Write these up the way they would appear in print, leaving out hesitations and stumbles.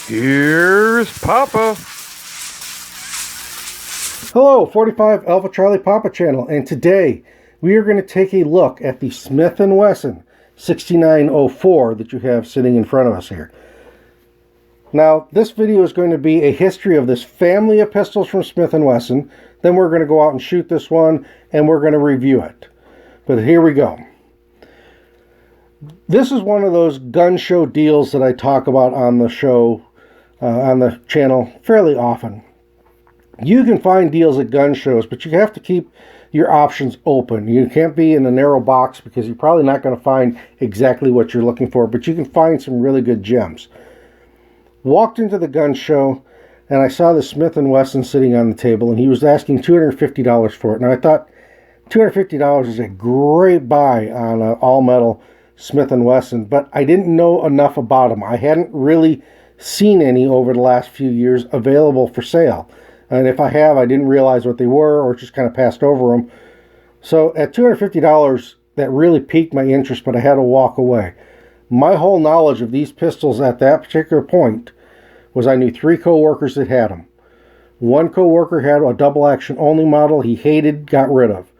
Here's Papa. Hello, 45 Alpha Charlie Papa channel, and today we are going to take a look at the Smith and Wesson 6904 that you have sitting in front of us here. Now, this video is going to be a history of this family of pistols from Smith and Wesson. Then we're going to go out and shoot this one, and we're going to review it. But here we go. This is one of those gun show deals that I talk about on the show, on the channel fairly often. You can find deals at gun shows, but you have to keep your options open. You can't be in a narrow box because you're probably not going to find exactly what you're looking for, but you can find some really good gems. Walked into the gun show, and I saw the Smith and Wesson sitting on the table, and he was asking $250 for it. Now, I thought $250 is a great buy on an all-metal Smith and Wesson, but I didn't know enough about them. I hadn't really seen any over the last few years available for sale. And if I have, I didn't realize what they were or just kind of passed over them. So at $250, that really piqued my interest, but I had to walk away. My whole knowledge of these pistols at that particular point was I knew 3 co-workers that had them. One co-worker had a double action only model he hated, got rid of.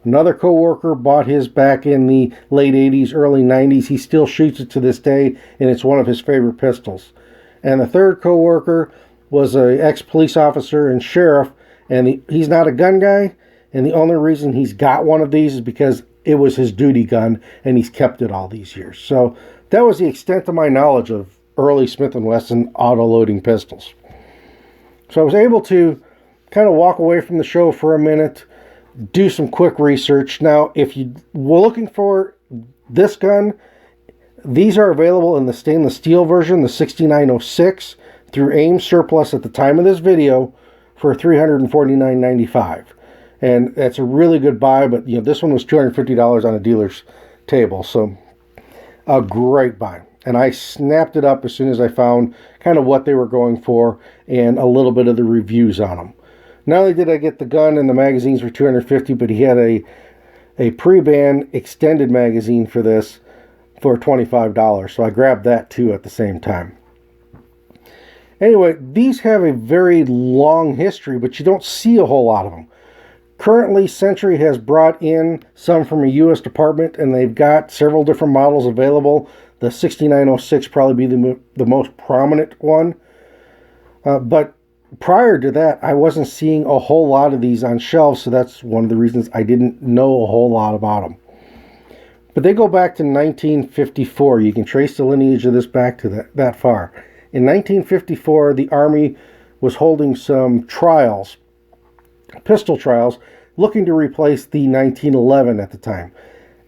Another co-worker bought his back in the late 80s, early 90s. He still shoots it to this day, and it's one of his favorite pistols. And the third co-worker was an ex-police officer and sheriff, and he's not a gun guy, and the only reason he's got one of these is because it was his duty gun, and he's kept it all these years. So that was the extent of my knowledge of early Smith & Wesson auto-loading pistols. So I was able to kind of walk away from the show for a minute, do some quick research. Now, if you were looking for this gun, these are available in the stainless steel version, the 6906, through AIM surplus at the time of this video for $349.95. And that's a really good buy, but this one was $250 on a dealer's table, so a great buy. And I snapped it up as soon as I found kind of what they were going for and a little bit of the reviews on them. Not only did I get the gun and the magazines for $250, but he had a pre-ban extended magazine for this for $25. So I grabbed that too at the same time. Anyway, these have a very long history, but you don't see a whole lot of them. Currently, Century has brought in some from a U.S. department, and they've got several different models available. The 6906 probably be the most prominent one. But prior to that, I wasn't seeing a whole lot of these on shelves, so that's one of the reasons I didn't know a whole lot about them. But they go back to 1954. You can trace the lineage of this back to that far. In 1954, the Army was holding some trials, pistol trials, looking to replace the 1911 at the time.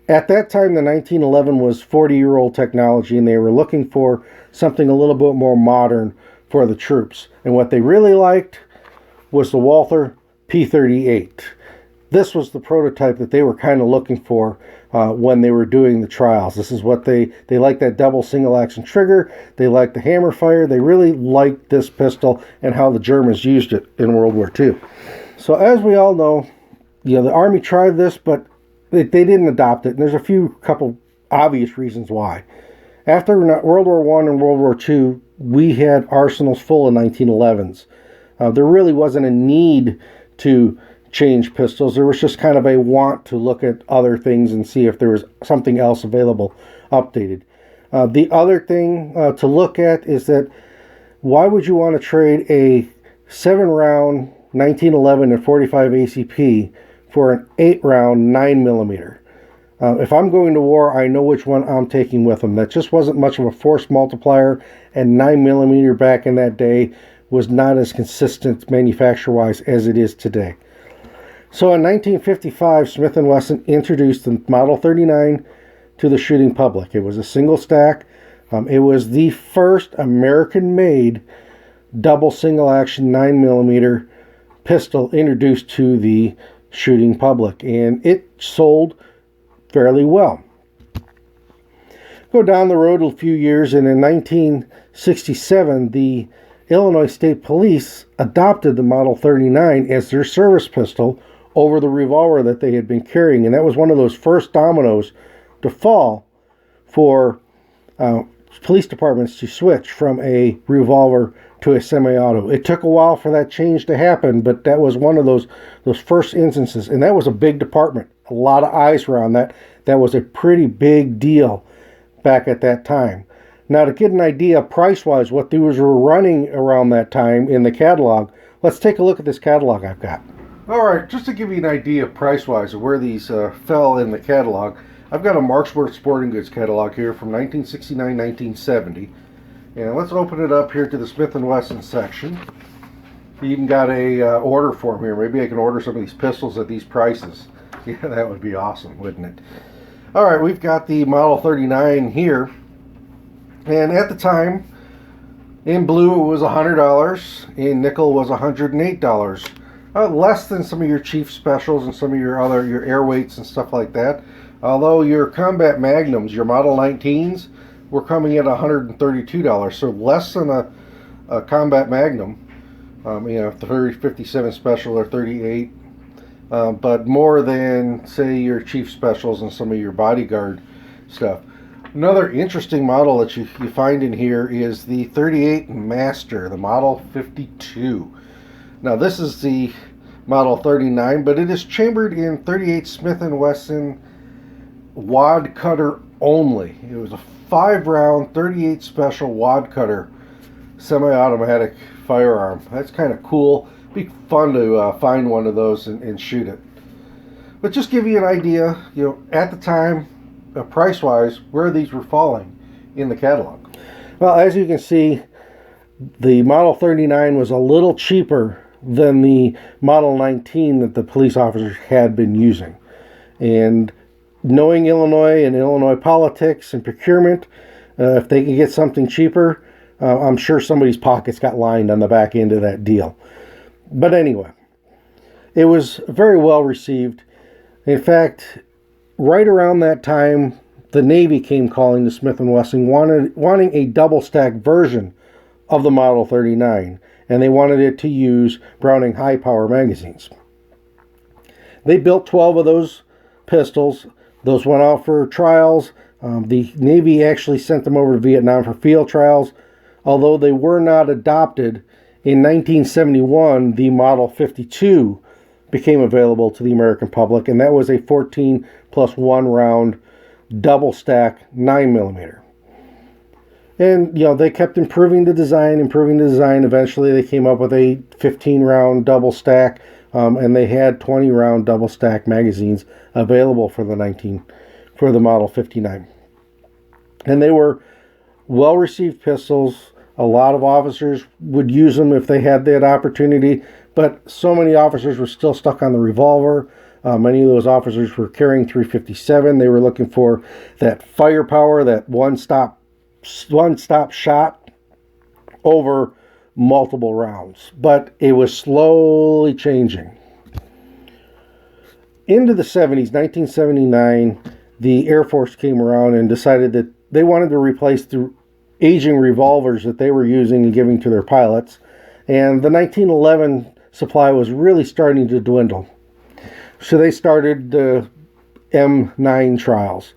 At that time, the 1911 was 40-year-old technology, and they were looking for something a little bit more modern for the troops. And what they really liked was the Walther P38. This was the prototype that they were kind of looking for when they were doing the trials. This is what they liked, that double single action trigger. They liked the hammer fire. They really liked this pistol and how the Germans used it in World War II. So as we all know, the Army tried this, but they didn't adopt it. And there's a couple obvious reasons why. After World War I and World War II, we had arsenals full of 1911s. There really wasn't a need to change pistols. There was just kind of a want to look at other things and see if there was something else available updated. The other thing to look at is that why would you want to trade a 7-round 1911 and 45 ACP for an 8-round 9mm? If I'm going to war, I know which one I'm taking with them. That just wasn't much of a force multiplier, and 9mm back in that day was not as consistent manufacture-wise as it is today. So in 1955, Smith & Wesson introduced the Model 39 to the shooting public. It was a single stack. It was the first American-made double single-action 9mm pistol introduced to the shooting public, and it sold fairly well. Go down the road a few years, and in 1967, the Illinois State Police adopted the Model 39 as their service pistol over the revolver that they had been carrying, and that was one of those first dominoes to fall for police departments to switch from a revolver to a semi-auto. It took a while for that change to happen, but that was one of those first instances, and that was a big department. A lot of eyes were on that. That was a pretty big deal back at that time. Now, to get an idea price-wise what these were running around that time in the catalog, let's take a look at this catalog I've got. All right, just to give you an idea price-wise of where these fell in the catalog, I've got a Marksworth Sporting Goods catalog here from 1969-1970. And let's open it up here to the Smith and Wesson section. You even got a order form here. Maybe I can order some of these pistols at these prices. Yeah, that would be awesome, wouldn't it? All right, we've got the Model 39 here. And at the time, in blue it was $100. In nickel was $108. Less than some of your Chief Specials and some of your airweights and stuff like that. Although your Combat Magnums, your Model 19s, were coming at $132, so less than a Combat Magnum, you know, 57 Special or 38, but more than, say, your Chief Specials and some of your Bodyguard stuff. Another interesting model that you find in here is the 38 Master, the Model 52. Now, this is the Model 39, but it is chambered in 38 Smith and Wesson wad cutter only. It was a 5-round 38 Special wad cutter semi-automatic firearm. That's kind of cool. Be fun to find one of those and shoot it. But just give you an idea, you know, at the time, price-wise, where these were falling in the catalog. Well, as you can see, the Model 39 was a little cheaper than the Model 19 that the police officers had been using. And knowing Illinois and Illinois politics and procurement, if they can get something cheaper, I'm sure somebody's pockets got lined on the back end of that deal. But anyway, it was very well received. In fact, right around that time, the Navy came calling to Smith & Wesson wanting a double-stack version of the Model 39, and they wanted it to use Browning high-power magazines. They built 12 of those pistols. Those went out for trials. The Navy actually sent them over to Vietnam for field trials. Although they were not adopted, in 1971, the Model 52 became available to the American public, and that was a 14 plus 1 round double stack 9mm. And, you know, they kept improving the design. Eventually, they came up with a 15 round double stack, and they had 20 round double stack magazines available for the Model 59. And they were well received pistols. A lot of officers would use them if they had that opportunity, but so many officers were still stuck on the revolver. Many of those officers were carrying .357. They were looking for that firepower, that one-stop shot over multiple rounds. But it was slowly changing. Into the 70s, 1979, the Air Force came around and decided that they wanted to replace the aging revolvers that they were using and giving to their pilots. And the 1911 supply was really starting to dwindle. So they started the M9 trials.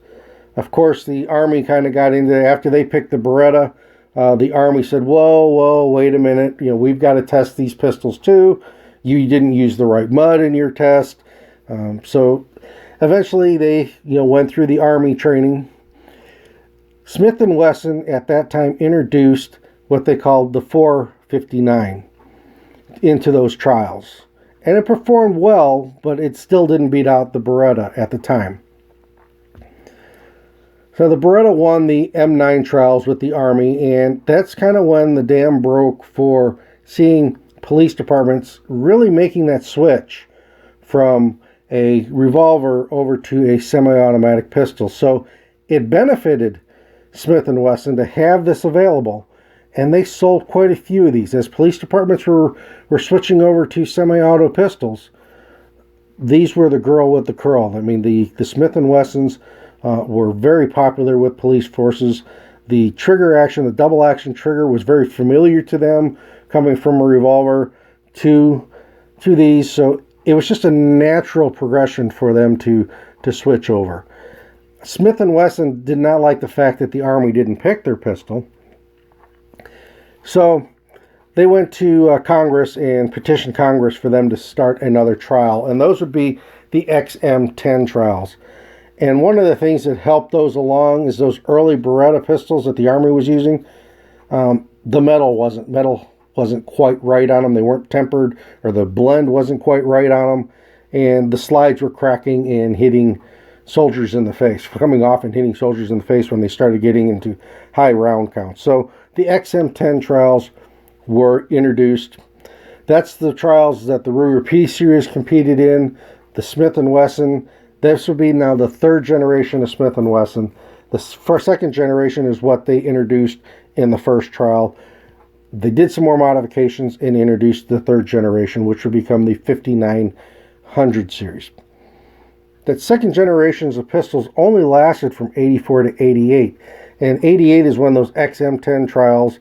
Of course, the Army kind of got into it. After they picked the Beretta, the Army said, whoa, wait a minute. You know, we've got to test these pistols too. You didn't use the right mud in your test. So eventually they, went through the Army training. Smith and Wesson at that time introduced what they called the 459 into those trials. And it performed well, but it still didn't beat out the Beretta at the time. So the Beretta won the M9 trials with the Army, and that's kind of when the dam broke for seeing police departments really making that switch from a revolver over to a semi-automatic pistol. So it benefited Smith and Wesson to have this available, and they sold quite a few of these. As police departments were switching over to semi-auto pistols, these were the girl with the curl. I mean, the Smith and Wessons were very popular with police forces. The trigger action, the double action trigger, was very familiar to them, coming from a revolver to these. So it was just a natural progression for them to switch over. Smith and Wesson did not like the fact that the Army didn't pick their pistol. So they went to Congress and petitioned Congress for them to start another trial. And those would be the XM10 trials. And one of the things that helped those along is those early Beretta pistols that the Army was using. The metal wasn't quite right on them. They weren't tempered, or the blend wasn't quite right on them. And the slides were cracking and hitting soldiers in the face, coming off and hitting soldiers in the face when they started getting into high round counts. So the XM10 trials were introduced. That's the trials that the Ruger P series competed in, the Smith and Wesson. This would be now the third generation of Smith and Wesson. The second generation is what they introduced in the first trial. They did some more modifications and introduced the third generation, which would become the 5900 series. That second generations of pistols only lasted from 84 to 88. And 88 is when those XM10 trials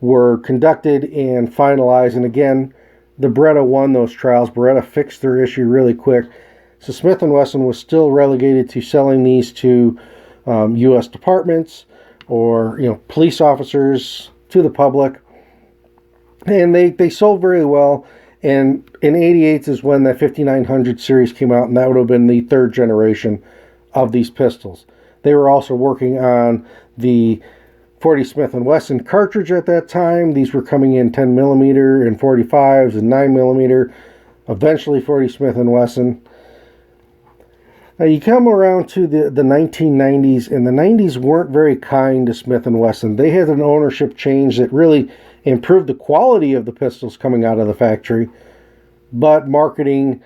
were conducted and finalized. And again, the Beretta won those trials. Beretta fixed their issue really quick. So Smith & Wesson was still relegated to selling these to U.S. departments or police officers, to the public. And they sold very well. And in 88 is when the 5900 series came out, and that would have been the third generation of these pistols. They were also working on the 40 Smith & Wesson cartridge at that time. These were coming in 10 millimeter and 45s and 9 millimeter. Eventually 40 Smith & Wesson. Now you come around to the 1990s, and the 90s weren't very kind to Smith & Wesson. They had an ownership change that really improved the quality of the pistols coming out of the factory, but marketing,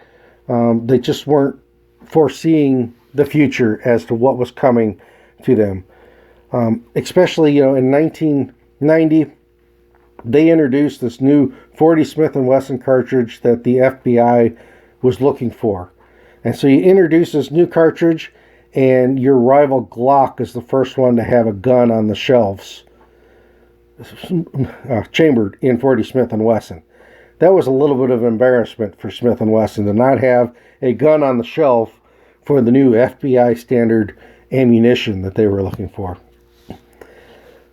they just weren't foreseeing the future as to what was coming to them. Especially, in 1990, they introduced this new 40 Smith & Wesson cartridge that the FBI was looking for. And so you introduce this new cartridge, and your rival Glock is the first one to have a gun on the shelves, chambered in 40 Smith & Wesson. That was a little bit of embarrassment for Smith & Wesson to not have a gun on the shelf for the new FBI standard ammunition that they were looking for.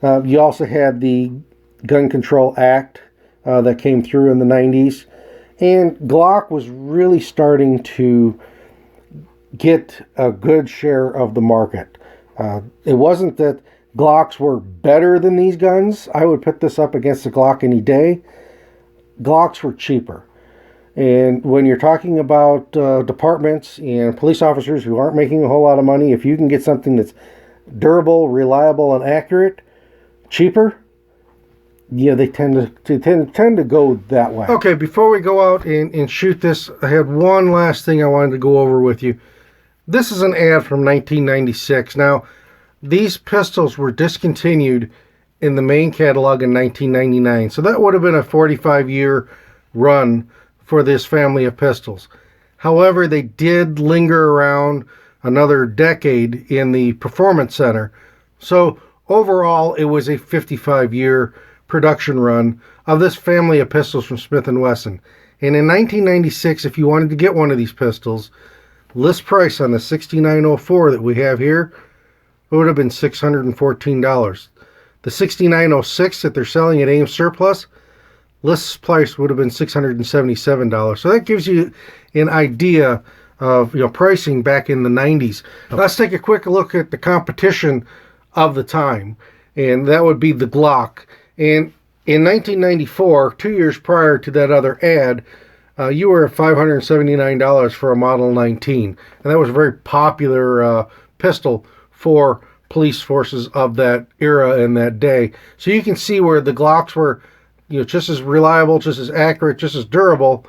You also had the Gun Control Act that came through in the 90s, and Glock was really starting to get a good share of the market. It wasn't that Glocks were better than these guns. I would put this up against the Glock any day. Glocks were cheaper. And when you're talking about departments and police officers who aren't making a whole lot of money, if you can get something that's durable, reliable, and accurate, cheaper, they tend to go that way. Okay, before we go out and shoot this, I had one last thing I wanted to go over with you. This is an ad from 1996. Now, these pistols were discontinued in the main catalog in 1999. So that would have been a 45-year run for this family of pistols. However, they did linger around another decade in the Performance Center. So overall, it was a 55-year production run of this family of pistols from Smith & Wesson. And in 1996, if you wanted to get one of these pistols, list price on the 6904 that we have here, it would have been $614. The 6906 that they're selling at Ames Surplus, list price would have been $677. So that gives you an idea of pricing back in the 90s. Let's take a quick look at the competition of the time, and that would be the Glock. And in 1994, 2 years prior to that other ad, you were at $579 for a Model 19. And that was a very popular pistol for police forces of that era and that day. So you can see where the Glocks were just as reliable, just as accurate, just as durable,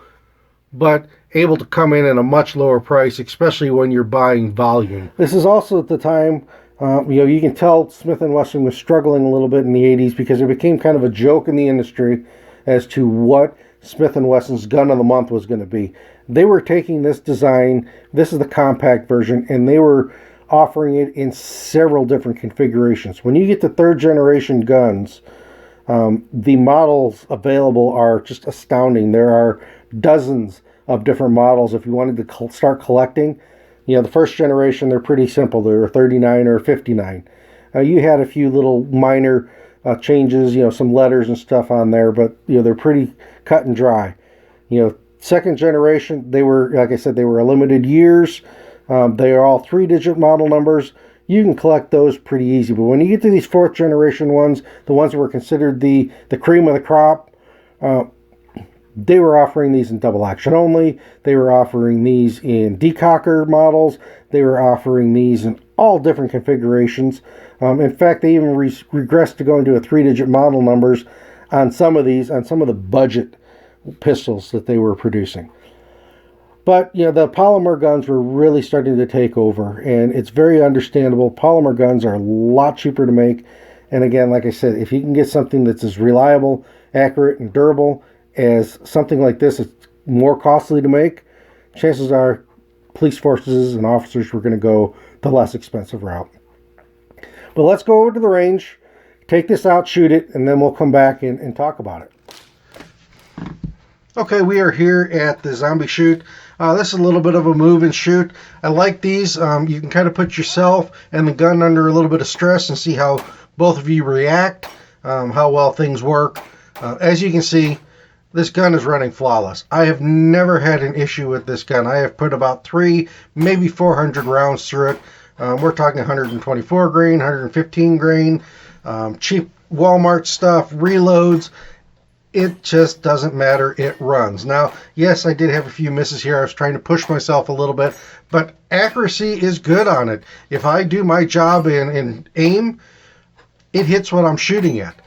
but able to come in at a much lower price, especially when you're buying volume. This is also at the time, you can tell Smith & Wesson was struggling a little bit in the 80s because it became kind of a joke in the industry as to what Smith & Wesson's gun of the month was going to be. They were taking this design, this is the compact version, and they were offering it in several different configurations. When you get to third generation guns, the models available are just astounding. There are dozens of different models. If you wanted to start collecting, You know, the first generation, they're pretty simple. They're 39 or 59. You had a few little minor changes, you know, some letters and stuff on there, but, you know, they're pretty cut and dry. You know, second generation, they were, like I said, they were a limited years. They are all 3-digit model numbers. You can collect those pretty easy. But when you get to these fourth generation ones, the ones that were considered the cream of the crop, they were offering these in double action only. They were offering these in decocker models. They were offering these in all different configurations. In fact, they even regressed to going to a 3-digit model numbers on some of these, on some of the budget pistols that they were producing. But, you know, the polymer guns were really starting to take over, and it's very understandable. Polymer guns are a lot cheaper to make. And again, like I said, if you can get something that's as reliable, accurate, and durable as something like this, it's more costly to make, chances are police forces and officers were going to go the less expensive route. But let's go over to the range, take this out, shoot it, and then we'll come back and talk about it. Okay, we are here at the zombie shoot. This is a little bit of a move and shoot. I like these. You can kind of put yourself and the gun under a little bit of stress and see how both of you react, how well things work. As you can see, this gun is running flawless. I have never had an issue with this gun. I have put about 3, maybe 400 rounds through it. We're talking 124 grain, 115 grain, cheap Walmart stuff, reloads. It just doesn't matter. It runs. Now, yes, I did have a few misses here. I was trying to push myself a little bit, but accuracy is good on it. If I do my job and aim, it hits what I'm shooting at.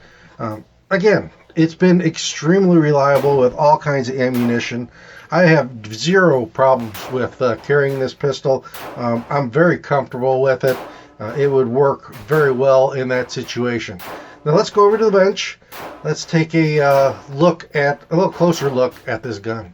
Again, it's been extremely reliable with all kinds of ammunition. I have zero problems with carrying this pistol. I'm very comfortable with it. It would work very well in that situation. Now let's go over to the bench. Let's take a little closer look at this gun.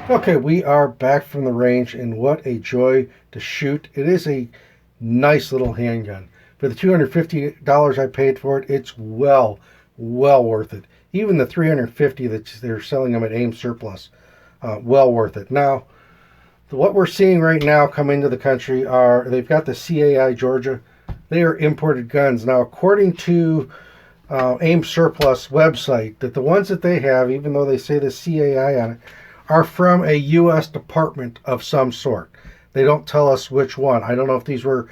Okay, we are back from the range, and what a joy to shoot. It is a nice little handgun. For the $250 I paid for it, it's well worth it. Even the $350 that they're selling them at AIM Surplus, well worth it. Now, what we're seeing right now come into the country are, they've got the CAI Georgia. They are imported guns. Now, according to AIM Surplus website, that the ones that they have, even though they say the CAI on it, are from a U.S. department of some sort. They don't tell us which one. I don't know if these were,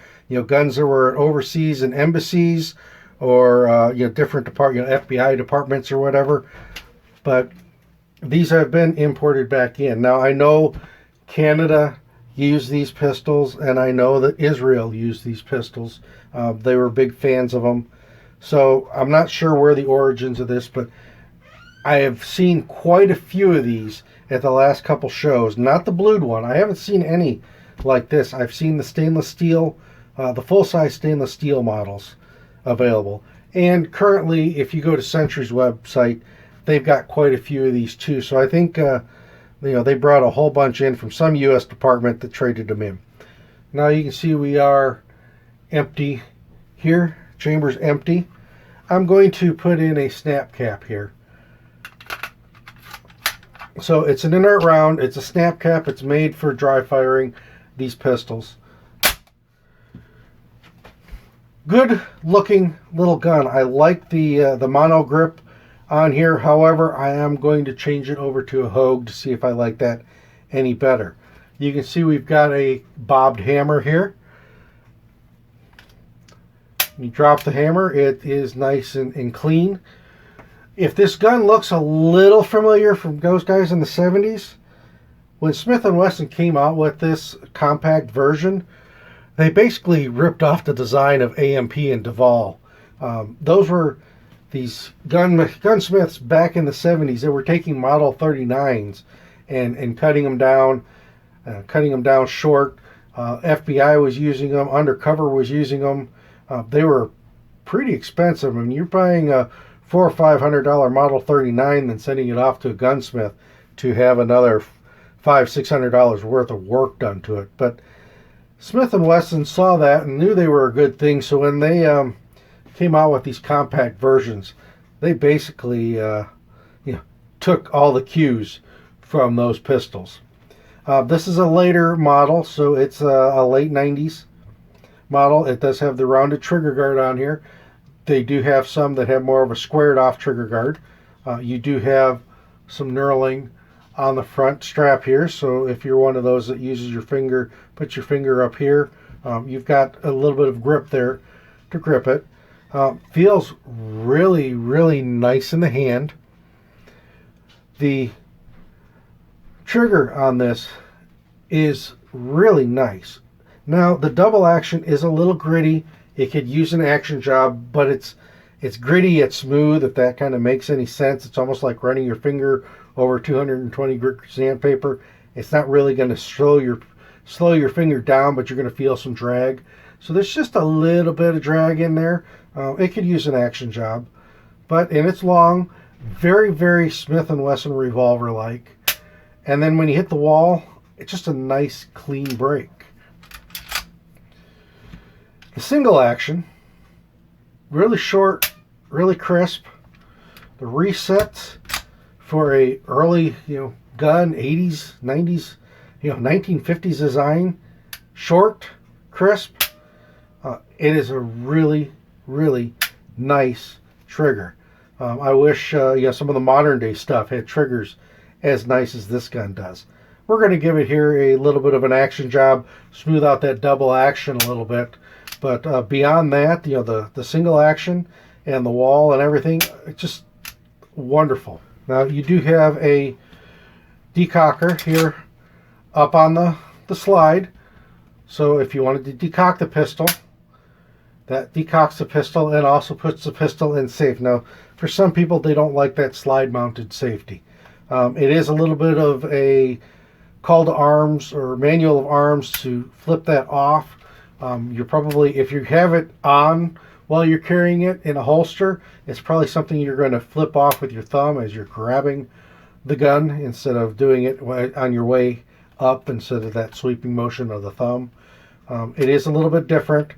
guns that were overseas and embassies, or different FBI departments or whatever. But these have been imported back in. Now, I know Canada used these pistols, and I know that Israel used these pistols. They were big fans of them. So I'm not sure where the origins of this, but I have seen quite a few of these at the last couple shows. Not the blued one. I haven't seen any like this. I've seen the stainless steel, the full-size stainless steel models available. And currently, if you go to Century's website, they've got quite a few of these too. So I think they brought a whole bunch in from some U.S. department that traded them in. Now you can see we are empty here. Chamber's empty. I'm going to put in a snap cap here. So it's an inert round. It's a snap cap. It's made for dry firing these pistols. Good looking little gun. I like the mono grip on here. However, I am going to change it over to a Hogue to see if I like that any better. You can see we've got a bobbed hammer here. You drop the hammer, it is nice and clean. If this gun looks a little familiar from those guys in the 70s, when Smith and Wesson came out with this compact version, they basically ripped off the design of AMP and Duval. Those were these gunsmiths back in the 70s. They were taking Model 39s and cutting them down short. FBI was using them. Undercover was using them. They were pretty expensive. I mean, you're buying a $400 or $500 Model 39, then sending it off to a gunsmith to have another $500-600 worth of work done to it. But Smith and Wesson saw that and knew they were a good thing. So when they came out with these compact versions, they basically took all the cues from those pistols. This is a later model, so it's a late 90s model. It does have the rounded trigger guard on here. They do have some that have more of a squared off trigger guard. You do have some knurling on the front strap here, so if you're one of those that uses your finger, put your finger up here, you've got a little bit of grip there to grip it. Feels really, really nice in the hand. The trigger on this is really nice. Now, the double action is a little gritty. It could use an action job, but it's gritty yet smooth, if that kind of makes any sense. It's almost like running your finger over 220 grit sandpaper. It's not really going to slow your finger down, but you're going to feel some drag. So there's just a little bit of drag in there. It could use an action job, and it's long, very, very Smith and Wesson revolver like. And then when you hit the wall, it's just a nice clean break. The single action, really short, really crisp. The resets for a early, gun, 80s, 90s, 1950s design, short, crisp. It is a really, really nice trigger. I wish some of the modern day stuff had triggers as nice as this gun does. We're going to give it here a little bit of an action job, smooth out that double action a little bit. But beyond that, the single action and the wall and everything, it's just wonderful. Now, you do have a decocker here up on the slide. So if you wanted to decock the pistol, that decocks the pistol and also puts the pistol in safe. Now, for some people, they don't like that slide-mounted safety. It is a little bit of a call to arms or manual of arms to flip that off. You're probably, if you have it on while you're carrying it in a holster, it's probably something you're going to flip off with your thumb as you're grabbing the gun instead of doing it on your way up instead of that sweeping motion of the thumb. It is a little bit different.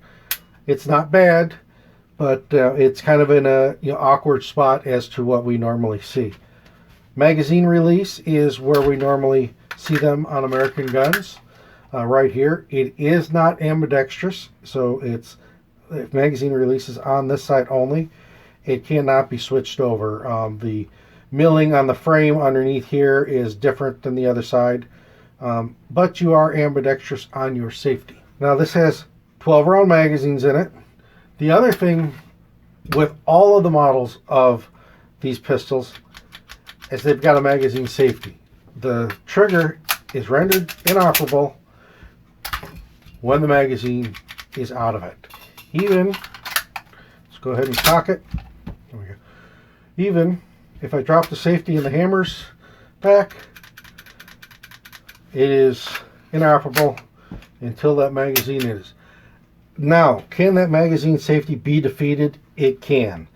It's not bad, but it's kind of in a awkward spot as to what we normally see. Magazine release is where we normally see them on American guns. Right here, it is not ambidextrous, so if magazine release is on this side only, it cannot be switched over. The milling on the frame underneath here is different than the other side, but you are ambidextrous on your safety. Now, this has 12 round magazines in it. The other thing with all of the models of these pistols is they've got a magazine safety. The trigger is rendered inoperable when the magazine is out of it. Let's go ahead and cock it. There we go. Even if I drop the safety and the hammers back, it is inoperable until that magazine is. Now, can that magazine safety be defeated? It can.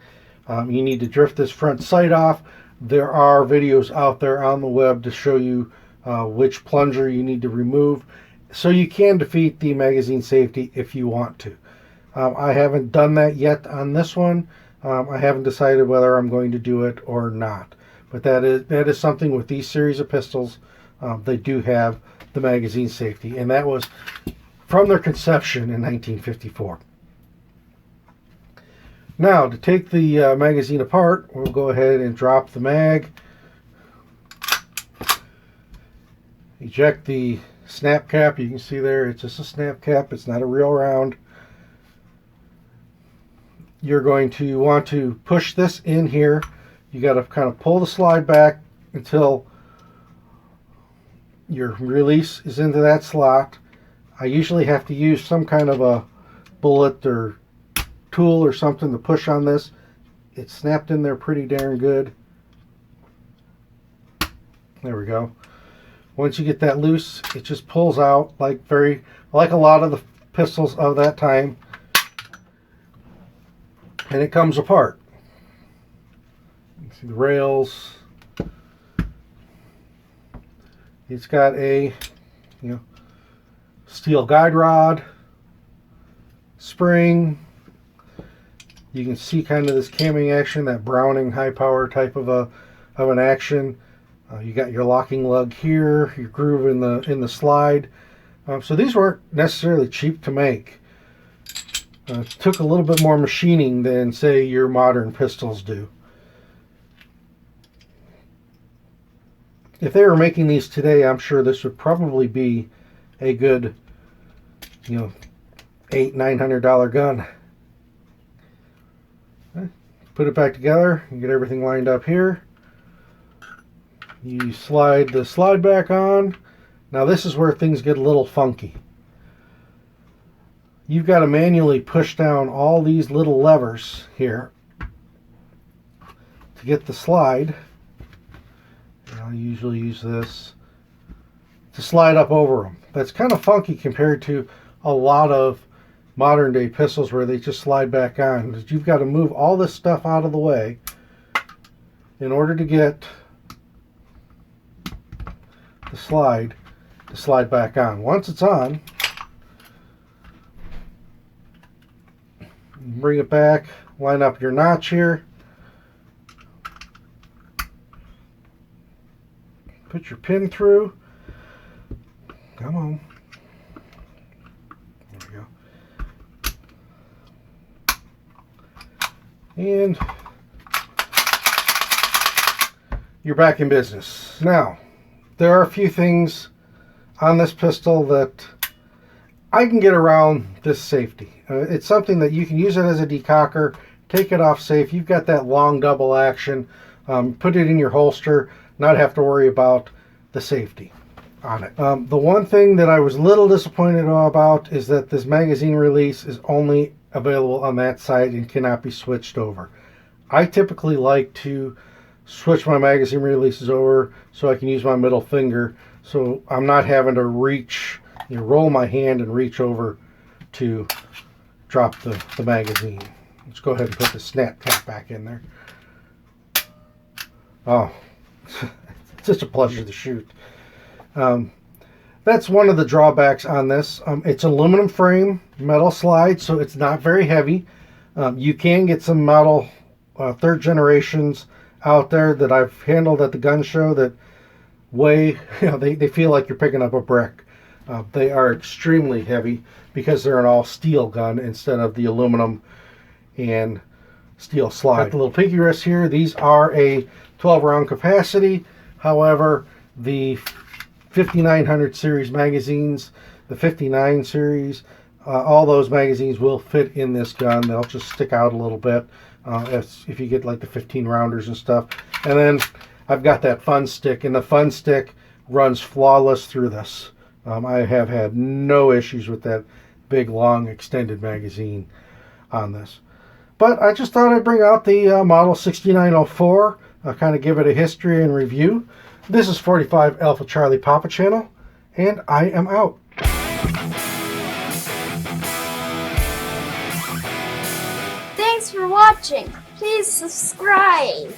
You need to drift this front sight off. There are videos out there on the web to show you which plunger you need to remove. So you can defeat the magazine safety if you want to. I haven't done that yet on this one. I haven't decided whether I'm going to do it or not. But that is something with these series of pistols. They do have the magazine safety, and that was from their conception in 1954. Now, to take the magazine apart, we'll go ahead and drop the mag. Eject the snap cap. You can see there, it's just a snap cap. It's not a real round. You're going to want to push this in here. You got to kind of pull the slide back until your release is into that slot. I usually have to use some kind of a bullet or tool or something to push on this. It's snapped in there pretty darn good. There we go. Once you get that loose, it just pulls out like a lot of the pistols of that time, and it comes apart. You can see the rails. It's got a steel guide rod, spring, You can see kind of this camming action, that Browning high power type of an action. You got your locking lug here, your groove in the slide. So these weren't necessarily cheap to make. It took a little bit more machining than, say, your modern pistols do. If they were making these today, I'm sure this would probably be a good, $800-900 gun. Okay. Put it back together and get everything lined up here. You slide the slide back on. Now this is where things get a little funky. You've got to manually push down all these little levers here to get the slide. I usually use this to slide up over them. That's kind of funky compared to a lot of modern day pistols where they just slide back on. You've got to move all this stuff out of the way in order to get the slide to slide back on. Once it's on, bring it back, line up your notch here, put your pin through. Come on. There we go. And you're back in business. Now, there are a few things on this pistol that I can get around this safety. It's something that you can use it as a decocker, take it off safe. You've got that long double action. Put it in your holster, not have to worry about the safety on it. The one thing that I was a little disappointed about is that this magazine release is only available on that side and cannot be switched over. I typically like to switch my magazine releases over so I can use my middle finger, so I'm not having to reach, roll my hand and reach over to drop the magazine. Let's go ahead and put the snap cap back in there. Oh, it's such a pleasure to shoot. That's one of the drawbacks on this. It's aluminum frame, metal slide, so it's not very heavy. You can get some metal third generations out there that I've handled at the gun show that weigh, they feel like you're picking up a brick. They are extremely heavy because they're an all steel gun instead of the aluminum and steel slide. Got the little pinky wrist here. These are a 12 round capacity. However, the 5900 series magazines, the 59 series, all those magazines will fit in this gun. They'll just stick out a little bit if you get like the 15 rounders and stuff. And then I've got that fun stick, and the fun stick runs flawless through this. I have had no issues with that big, long, extended magazine on this. But I just thought I'd bring out the model 6904, kind of give it a history and review. This is 45 Alpha Charlie Papa Channel, and I am out. Thanks for watching. Please subscribe.